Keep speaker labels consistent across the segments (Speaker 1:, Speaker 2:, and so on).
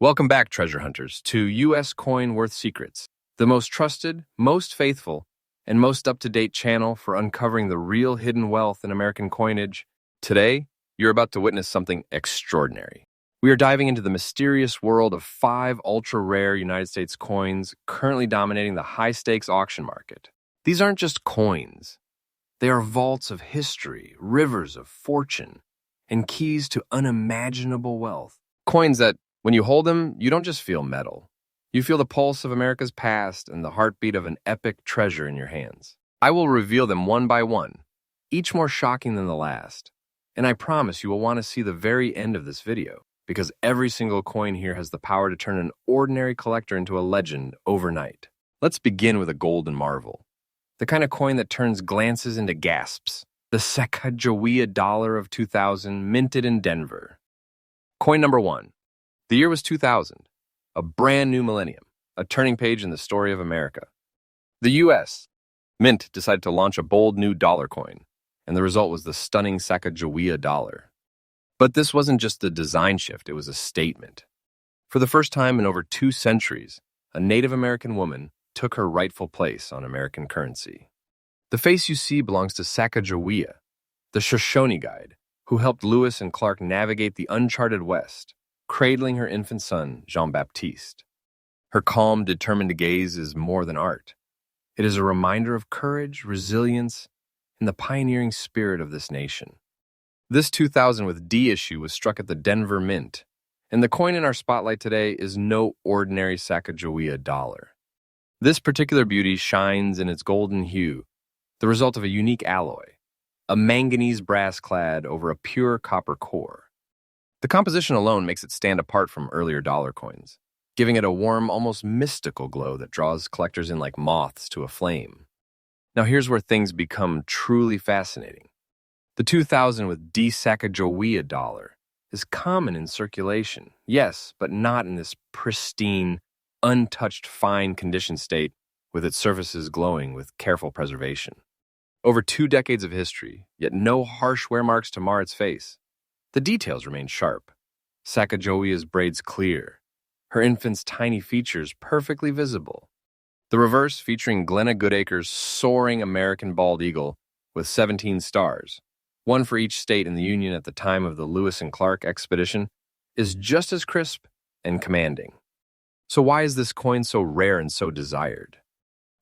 Speaker 1: Welcome back, treasure hunters, to U.S. Coin Worth Secrets, the most trusted, most faithful, and most up-to-date channel for uncovering the real hidden wealth in American coinage. Today, you're about to witness something extraordinary. We are diving into the mysterious world of 5 ultra-rare United States coins currently dominating the high-stakes auction market. These aren't just coins. They are vaults of history, rivers of fortune, and keys to unimaginable wealth. Coins that, when you hold them, you don't just feel metal. You feel the pulse of America's past and the heartbeat of an epic treasure in your hands. I will reveal them one by one, each more shocking than the last. And I promise you will want to see the very end of this video, because every single coin here has the power to turn an ordinary collector into a legend overnight. Let's begin with a golden marvel. The kind of coin that turns glances into gasps. The Sacagawea dollar of 2000, minted in Denver. Coin number 1. The year was 2000, a brand new millennium, a turning page in the story of America. The U.S. Mint decided to launch a bold new dollar coin, and the result was the stunning Sacagawea dollar. But this wasn't just a design shift, it was a statement. For the first time in over 2 centuries, a Native American woman took her rightful place on American currency. The face you see belongs to Sacagawea, the Shoshone guide, who helped Lewis and Clark navigate the uncharted West, cradling her infant son, Jean-Baptiste. Her calm, determined gaze is more than art. It is a reminder of courage, resilience, and the pioneering spirit of this nation. This 2000 with D issue was struck at the Denver Mint, and the coin in our spotlight today is no ordinary Sacagawea dollar. This particular beauty shines in its golden hue, the result of a unique alloy, a manganese brass clad over a pure copper core. The composition alone makes it stand apart from earlier dollar coins, giving it a warm, almost mystical glow that draws collectors in like moths to a flame. Now here's where things become truly fascinating. The 2000 with D Sacagawea dollar is common in circulation, yes, but not in this pristine, untouched, fine condition state with its surfaces glowing with careful preservation. Over 2 decades of history, yet no harsh wear marks to mar its face. The details remain sharp. Sacagawea's braids clear, her infant's tiny features perfectly visible. The reverse featuring Glenna Goodacre's soaring American bald eagle with 17 stars, one for each state in the Union at the time of the Lewis and Clark expedition, is just as crisp and commanding. So why is this coin so rare and so desired?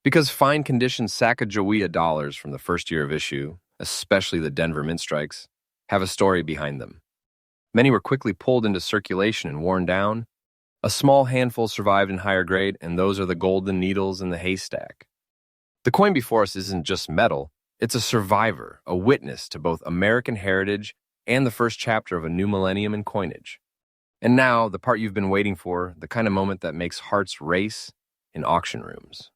Speaker 1: Because fine condition Sacagawea dollars from the first year of issue, especially the Denver Mint strikes, have a story behind them. Many were quickly pulled into circulation and worn down. A small handful survived in higher grade, and those are the golden needles in the haystack. The coin before us isn't just metal, it's a survivor, a witness to both American heritage and the first chapter of a new millennium in coinage. And now, the part you've been waiting for, the kind of moment that makes hearts race in auction rooms.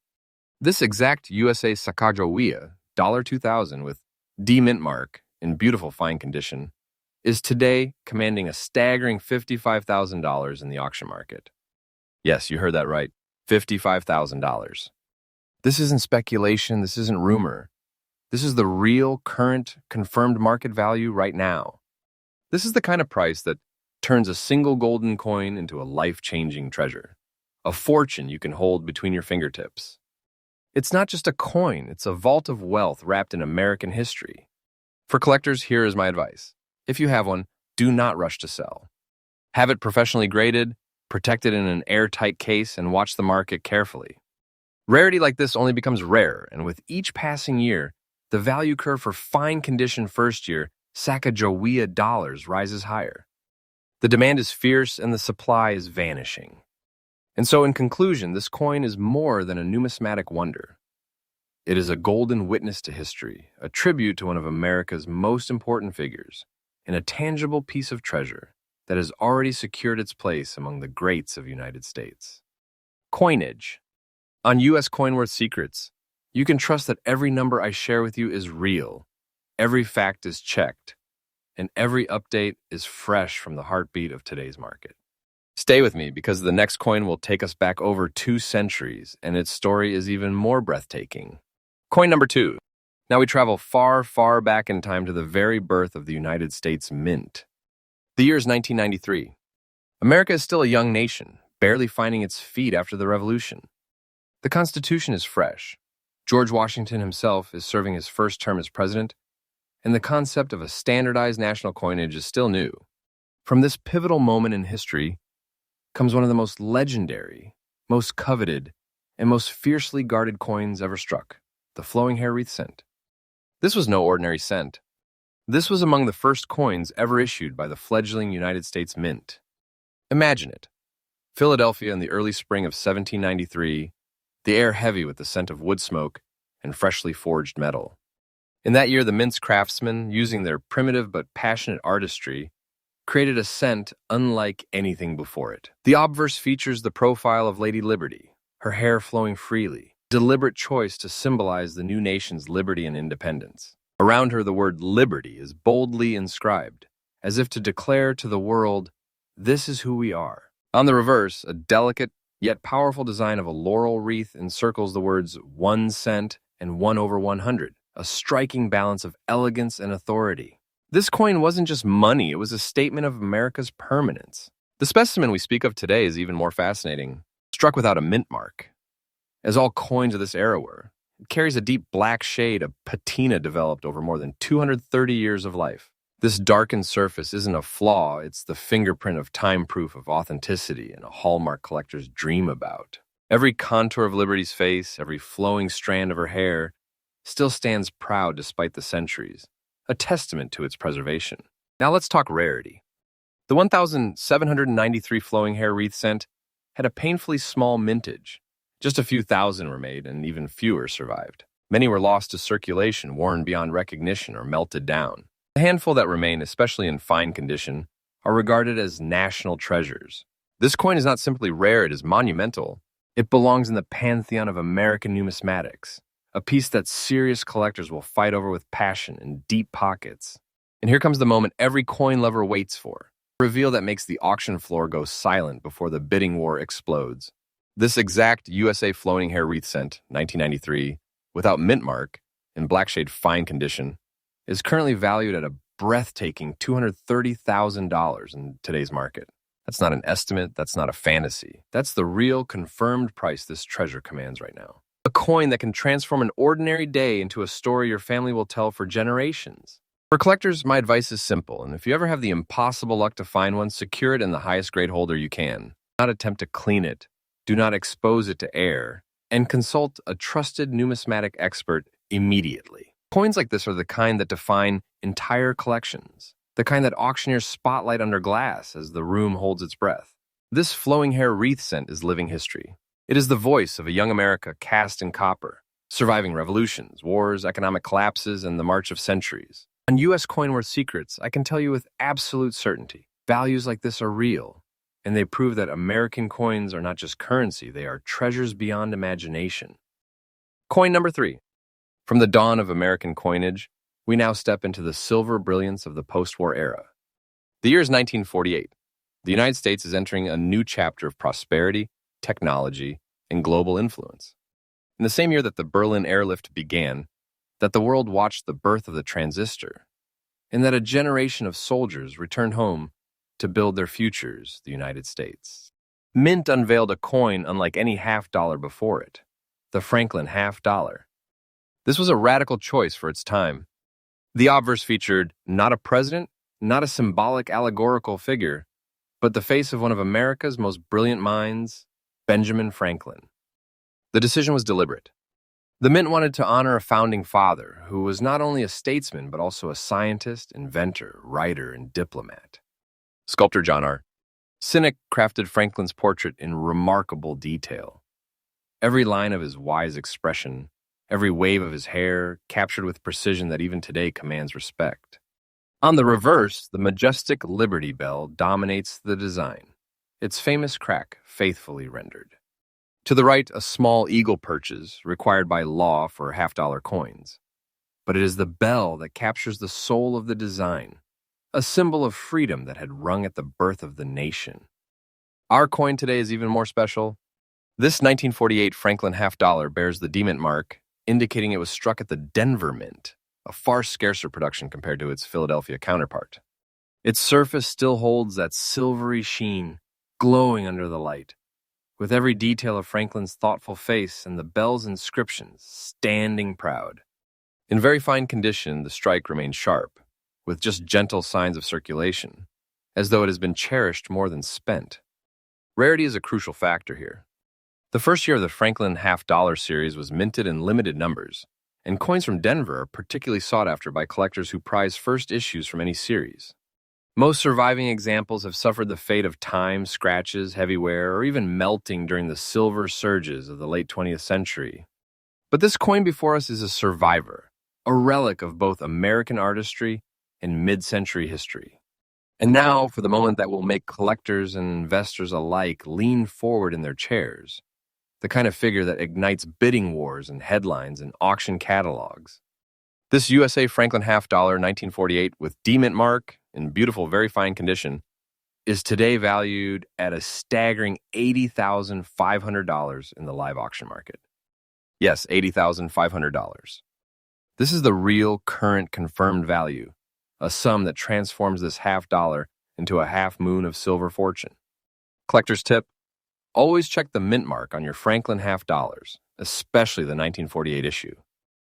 Speaker 1: This exact USA Sacagawea $2000 with D mint mark in beautiful fine condition, is today commanding a staggering $55,000 in the auction market. Yes, you heard that right, $55,000. This isn't speculation, this isn't rumor. This is the real, current, confirmed market value right now. This is the kind of price that turns a single golden coin into a life-changing treasure, a fortune you can hold between your fingertips. It's not just a coin, it's a vault of wealth wrapped in American history. For collectors, here is my advice. If you have one, do not rush to sell. Have it professionally graded, protect it in an airtight case, and watch the market carefully. Rarity like this only becomes rare, and with each passing year, the value curve for fine condition first year Sacagawea dollars rises higher. The demand is fierce and the supply is vanishing. And so in conclusion, this coin is more than a numismatic wonder. It is a golden witness to history, a tribute to one of America's most important figures, and a tangible piece of treasure that has already secured its place among the greats of the United States. Coinage. On U.S. Coin Worth Secrets, you can trust that every number I share with you is real, every fact is checked, and every update is fresh from the heartbeat of today's market. Stay with me because the next coin will take us back over 2 centuries, and its story is even more breathtaking. Coin number 2. Now we travel far, far back in time to the very birth of the United States Mint. The year is 1993. America is still a young nation, barely finding its feet after the Revolution. The Constitution is fresh. George Washington himself is serving his first term as president, and the concept of a standardized national coinage is still new. From this pivotal moment in history comes one of the most legendary, most coveted, and most fiercely guarded coins ever struck, the flowing hair wreath cent. This was no ordinary cent. This was among the first coins ever issued by the fledgling United States Mint. Imagine it. Philadelphia in the early spring of 1793, the air heavy with the scent of wood smoke and freshly forged metal. In that year, the Mint's craftsmen, using their primitive but passionate artistry, created a scent unlike anything before it. The obverse features the profile of Lady Liberty, her hair flowing freely, deliberate choice to symbolize the new nation's liberty and independence. Around her, the word liberty is boldly inscribed, as if to declare to the world, this is who we are. On the reverse, a delicate yet powerful design of a laurel wreath encircles the words 1 cent and 1/100, a striking balance of elegance and authority. This coin wasn't just money, it was a statement of America's permanence. The specimen we speak of today is even more fascinating, struck without a mint mark. As all coins of this era were, it carries a deep black shade of patina developed over more than 230 years of life. This darkened surface isn't a flaw, it's the fingerprint of time proof of authenticity and a hallmark collectors dream about. Every contour of Liberty's face, every flowing strand of her hair, still stands proud despite the centuries, a testament to its preservation. Now let's talk rarity. The 1,793 flowing hair wreath cent had a painfully small mintage. Just a few thousand were made, and even fewer survived. Many were lost to circulation, worn beyond recognition, or melted down. The handful that remain, especially in fine condition, are regarded as national treasures. This coin is not simply rare, it is monumental. It belongs in the pantheon of American numismatics, a piece that serious collectors will fight over with passion and deep pockets. And here comes the moment every coin lover waits for, a reveal that makes the auction floor go silent before the bidding war explodes. This exact USA flowing hair wreath cent, 1993, without mint mark, in black shade fine condition, is currently valued at a breathtaking $230,000 in today's market. That's not an estimate, that's not a fantasy. That's the real confirmed price this treasure commands right now. A coin that can transform an ordinary day into a story your family will tell for generations. For collectors, my advice is simple, and if you ever have the impossible luck to find one, secure it in the highest grade holder you can. Do not attempt to clean it, do not expose it to air, and consult a trusted numismatic expert immediately. Coins like this are the kind that define entire collections, the kind that auctioneers spotlight under glass as the room holds its breath. This flowing hair wreath cent is living history. It is the voice of a young America cast in copper, surviving revolutions, wars, economic collapses, and the march of centuries. On U.S. Coin Worth Secrets, I can tell you with absolute certainty, values like this are real, and they prove that American coins are not just currency, they are treasures beyond imagination. Coin number 3. From the dawn of American coinage, we now step into the silver brilliance of the post-war era. The year is 1948. The United States is entering a new chapter of prosperity, technology, and global influence. In the same year that the Berlin airlift began, that the world watched the birth of the transistor, and that a generation of soldiers returned home to build their futures, the United States. Mint unveiled a coin unlike any half-dollar before it, the Franklin half-dollar. This was a radical choice for its time. The obverse featured not a president, not a symbolic allegorical figure, but the face of one of America's most brilliant minds, Benjamin Franklin. The decision was deliberate. The Mint wanted to honor a founding father who was not only a statesman but also a scientist, inventor, writer, and diplomat. Sculptor John R. Cynic crafted Franklin's portrait in remarkable detail. Every line of his wise expression, every wave of his hair, captured with precision that even today commands respect. On the reverse, the majestic Liberty Bell dominates the design, its famous crack faithfully rendered. To the right, a small eagle perches, required by law for half-dollar coins. But it is the bell that captures the soul of the design, a symbol of freedom that had rung at the birth of the nation. Our coin today is even more special. This 1948 Franklin half-dollar bears the D-Mint mark, indicating it was struck at the Denver Mint, a far scarcer production compared to its Philadelphia counterpart. Its surface still holds that silvery sheen, glowing under the light, with every detail of Franklin's thoughtful face and the bell's inscriptions standing proud. In very fine condition, the strike remains sharp, with just gentle signs of circulation, as though it has been cherished more than spent. Rarity is a crucial factor here. The first year of the Franklin half-dollar series was minted in limited numbers, and coins from Denver are particularly sought after by collectors who prize first issues from any series. Most surviving examples have suffered the fate of time, scratches, heavy wear, or even melting during the silver surges of the late 20th century. But this coin before us is a survivor, a relic of both American artistry and mid-century history. And now for the moment that will make collectors and investors alike lean forward in their chairs, the kind of figure that ignites bidding wars and headlines and auction catalogs. This USA Franklin half-dollar 1948 with D-mint mark in beautiful, very fine condition is today valued at a staggering $80,500 in the live auction market. Yes, $80,500. This is the real, current, confirmed value, a sum that transforms this half-dollar into a half-moon of silver fortune. Collector's tip: always check the mint mark on your Franklin half-dollars, especially the 1948 issue.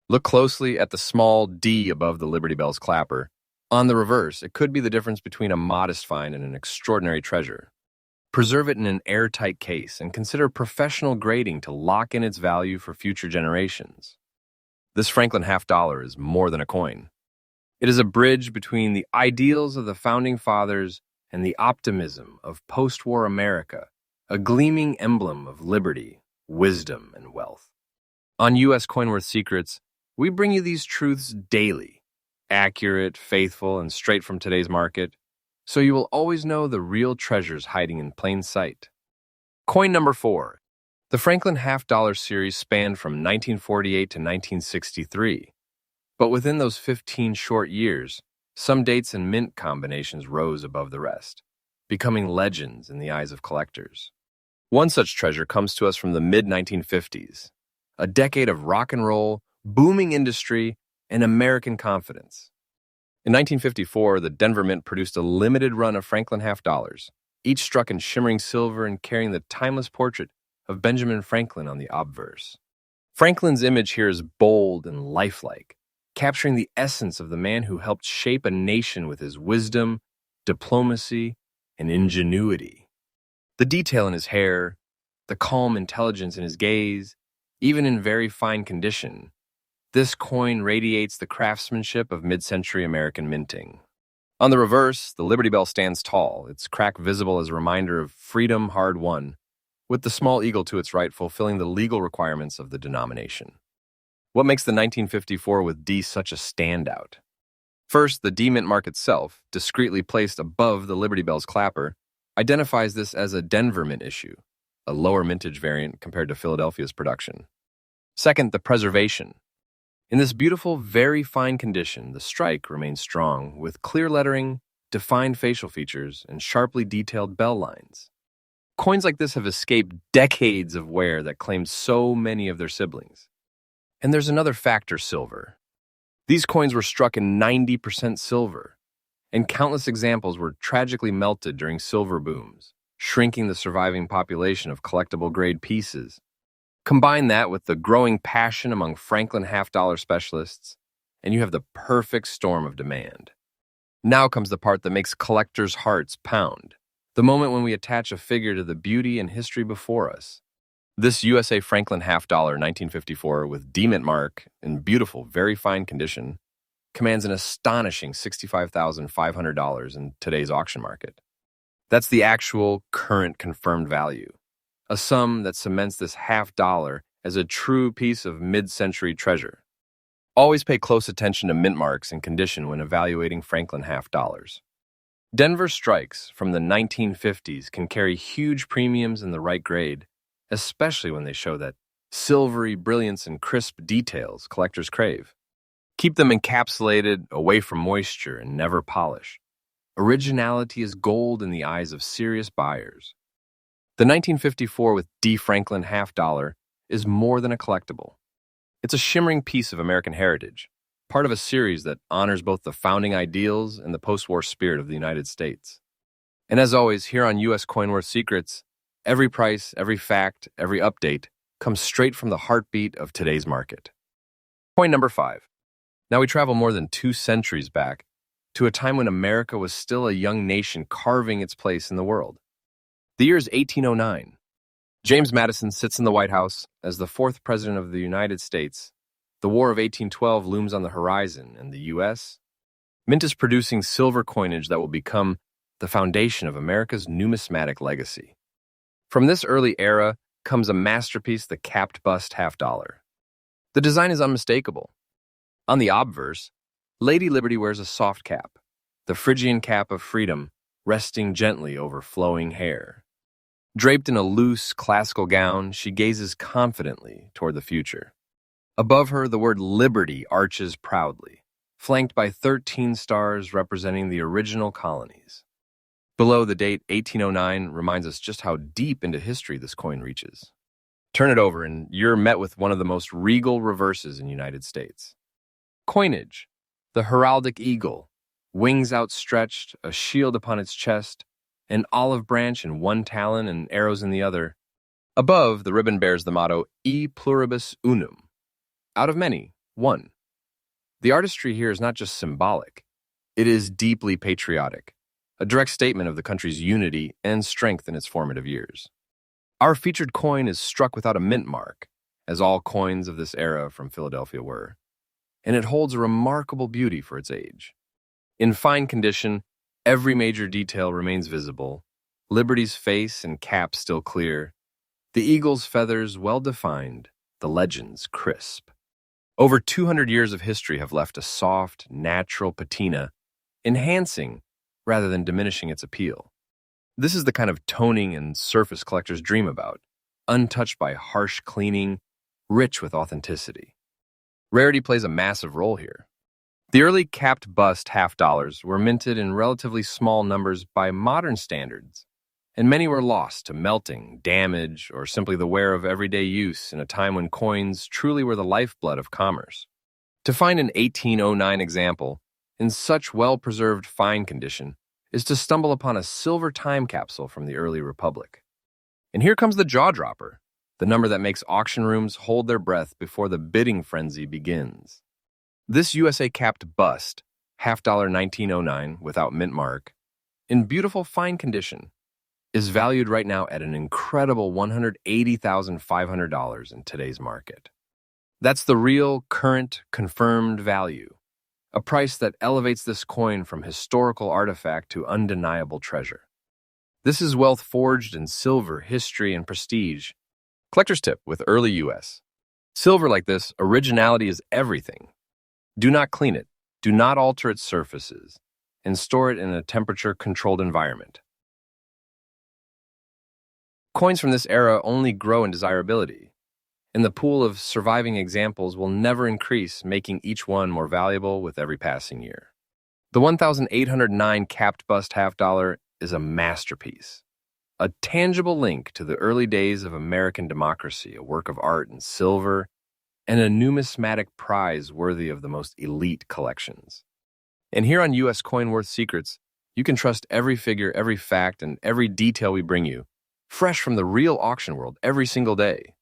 Speaker 1: Look closely at the small D above the Liberty Bell's clapper. On the reverse, it could be the difference between a modest find and an extraordinary treasure. Preserve it in an airtight case and consider professional grading to lock in its value for future generations. This Franklin half-dollar is more than a coin. It is a bridge between the ideals of the Founding Fathers and the optimism of post-war America, a gleaming emblem of liberty, wisdom, and wealth. On U.S. Coinworth Secrets, we bring you these truths daily, accurate, faithful, and straight from today's market, so you will always know the real treasures hiding in plain sight. Coin number 4. The Franklin half-dollar series spanned from 1948 to 1963, but within those 15 short years, some dates and mint combinations rose above the rest, becoming legends in the eyes of collectors. One such treasure comes to us from the mid-1950s, a decade of rock and roll, booming industry, and American confidence. In 1954, the Denver Mint produced a limited run of Franklin half-dollars, each struck in shimmering silver and carrying the timeless portrait of Benjamin Franklin on the obverse. Franklin's image here is bold and lifelike, capturing the essence of the man who helped shape a nation with his wisdom, diplomacy, and ingenuity. The detail in his hair, the calm intelligence in his gaze, even in very fine condition, this coin radiates the craftsmanship of mid-century American minting. On the reverse, the Liberty Bell stands tall, its crack visible as a reminder of freedom hard won, with the small eagle to its right fulfilling the legal requirements of the denomination. What makes the 1954 with D such a standout? First, the D mint mark itself, discreetly placed above the Liberty Bell's clapper, identifies this as a Denver mint issue, a lower mintage variant compared to Philadelphia's production. Second, the preservation. In this beautiful, very fine condition, the strike remains strong, with clear lettering, defined facial features, and sharply detailed bell lines. Coins like this have escaped decades of wear that claimed so many of their siblings. And there's another factor: silver. These coins were struck in 90% silver, and countless examples were tragically melted during silver booms, shrinking the surviving population of collectible-grade pieces. Combine that with the growing passion among Franklin half-dollar specialists, and you have the perfect storm of demand. Now comes the part that makes collectors' hearts pound, the moment when we attach a figure to the beauty and history before us. This USA Franklin half-dollar 1954 with D-mint mark in beautiful, very fine condition commands an astonishing $65,500 in today's auction market. That's the actual, current, confirmed value, a sum that cements this half-dollar as a true piece of mid-century treasure. Always pay close attention to mint marks and condition when evaluating Franklin half-dollars. Denver strikes from the 1950s can carry huge premiums in the right grade, especially when they show that silvery brilliance and crisp details collectors crave. Keep them encapsulated, away from moisture, and never polish. Originality is gold in the eyes of serious buyers. The 1954 with D. Franklin half-dollar is more than a collectible. It's a shimmering piece of American heritage, part of a series that honors both the founding ideals and the post-war spirit of the United States. And as always, here on US Coin Worth Secrets, every price, every fact, every update comes straight from the heartbeat of today's market. Point number 5. Now we travel more than 2 centuries back to a time when America was still a young nation carving its place in the world. The year is 1809. James Madison sits in the White House as the 4th President of the United States. The War of 1812 looms on the horizon, and the U.S. Mint is producing silver coinage that will become the foundation of America's numismatic legacy. From this early era comes a masterpiece, the capped bust half dollar. The design is unmistakable. On the obverse, Lady Liberty wears a soft cap, the Phrygian cap of freedom, resting gently over flowing hair. Draped in a loose, classical gown, she gazes confidently toward the future. Above her, the word Liberty arches proudly, flanked by 13 stars representing the original colonies. Below, the date 1809 reminds us just how deep into history this coin reaches. Turn it over, and you're met with one of the most regal reverses in the United States. Coinage, the heraldic eagle, wings outstretched, a shield upon its chest, an olive branch in one talon and arrows in the other. Above, the ribbon bears the motto, E pluribus unum, out of many, one. The artistry here is not just symbolic, it is deeply patriotic, a direct statement of the country's unity and strength in its formative years. Our featured coin is struck without a mint mark, as all coins of this era from Philadelphia were, and it holds a remarkable beauty for its age. In fine condition, every major detail remains visible, Liberty's face and cap still clear, the eagle's feathers well-defined, the legends crisp. Over 200 years of history have left a soft, natural patina, enhancing rather than diminishing its appeal. This is the kind of toning and surface collectors dream about, untouched by harsh cleaning, rich with authenticity. Rarity plays a massive role here. The early capped bust half dollars were minted in relatively small numbers by modern standards, and many were lost to melting, damage, or simply the wear of everyday use in a time when coins truly were the lifeblood of commerce. To find an 1809 example in such well-preserved fine condition is to stumble upon a silver time capsule from the early republic. And here comes the jaw-dropper, the number that makes auction rooms hold their breath before the bidding frenzy begins. This USA capped bust, half dollar 1909 without mint mark, in beautiful fine condition, is valued right now at an incredible $180,500 in today's market. That's the real, current, confirmed value, a price that elevates this coin from historical artifact to undeniable treasure. This is wealth forged in silver, history, and prestige. Collector's tip with early U.S. Silver like this, originality is everything. Do not clean it, do not alter its surfaces, and store it in a temperature-controlled environment. Coins from this era only grow in desirability, and the pool of surviving examples will never increase, making each one more valuable with every passing year. The 1809 capped bust half dollar is a masterpiece, a tangible link to the early days of American democracy, a work of art in silver, and a numismatic prize worthy of the most elite collections. And here on US Coin Worth Secrets, you can trust every figure, every fact, and every detail we bring you, fresh from the real auction world every single day.